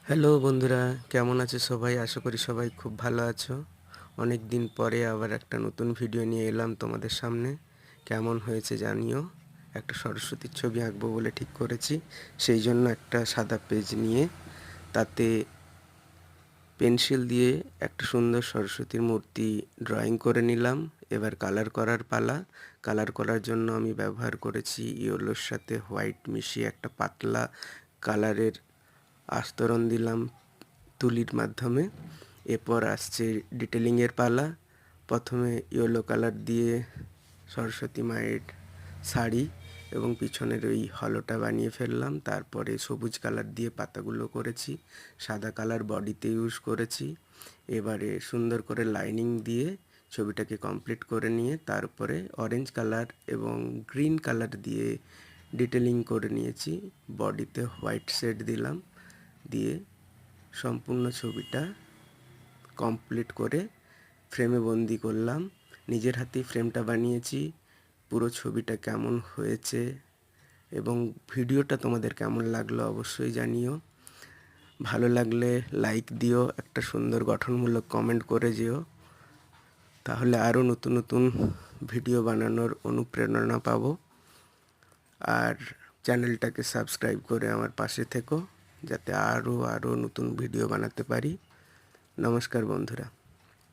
Hello বন্ধুরা, কেমন আছো সবাই? আশা করি সবাই খুব ভালো আছো। অনেক দিন পরে আবার একটা নতুন ভিডিও নিয়ে এলাম তোমাদের সামনে। কেমন হয়েছে জানিও। একটা সরস্বতীর ছবি আঁকবো বলে ঠিক করেছি। সেই জন্য একটা সাদা পেজ নিয়ে তাতে পেন্সিল দিয়ে একটা সুন্দর সরস্বতীর মূর্তি ড্রয়িং করে নিলাম। এবার কালার করার পালা। কালার করার জন্য আমি ব্যবহার করেছি ইয়েলোর সাথে হোয়াইট মিশিয়ে একটা পাতলা কালারের আস্তরণ দিলাম তুলির মাধ্যমে। এরপর আসছে ডিটেলিংয়ের পালা। প্রথমে ইয়েলো কালার দিয়ে সরস্বতী মায়ের শাড়ি এবং পিছনের ওই হলোটা বানিয়ে ফেললাম। তারপরে সবুজ কালার দিয়ে পাতাগুলো করেছি, সাদা কালার বডিতে ইউজ করেছি। এবারে সুন্দর করে লাইনিং দিয়ে ছবিটাকে কমপ্লিট করে নিয়ে তারপরে অরেঞ্জ কালার এবং গ্রিন কালার দিয়ে ডিটেলিং করে নিয়েছি। বডিতে হোয়াইট শেড দিলাম, দিয়ে সম্পূর্ণ ছবিটা কমপ্লিট করে ফ্রেমে বন্দি করলাম। নিজের হাতেই ফ্রেমটা বানিয়েছি। পুরো ছবিটা কেমন হয়েছে এবং ভিডিওটা তোমাদের কেমন লাগলো অবশ্যই জানিও। ভালো লাগলে লাইক দিও, একটা সুন্দর গঠনমূলক কমেন্ট করে যেও। তাহলে আরও নতুন নতুন ভিডিও বানানোর অনুপ্রেরণা পাবো। আর চ্যানেলটাকে সাবস্ক্রাইব করে আমার পাশে থেকো, যাতে আরও নতুন ভিডিও বানাতে পারি। নমস্কার বন্ধুরা।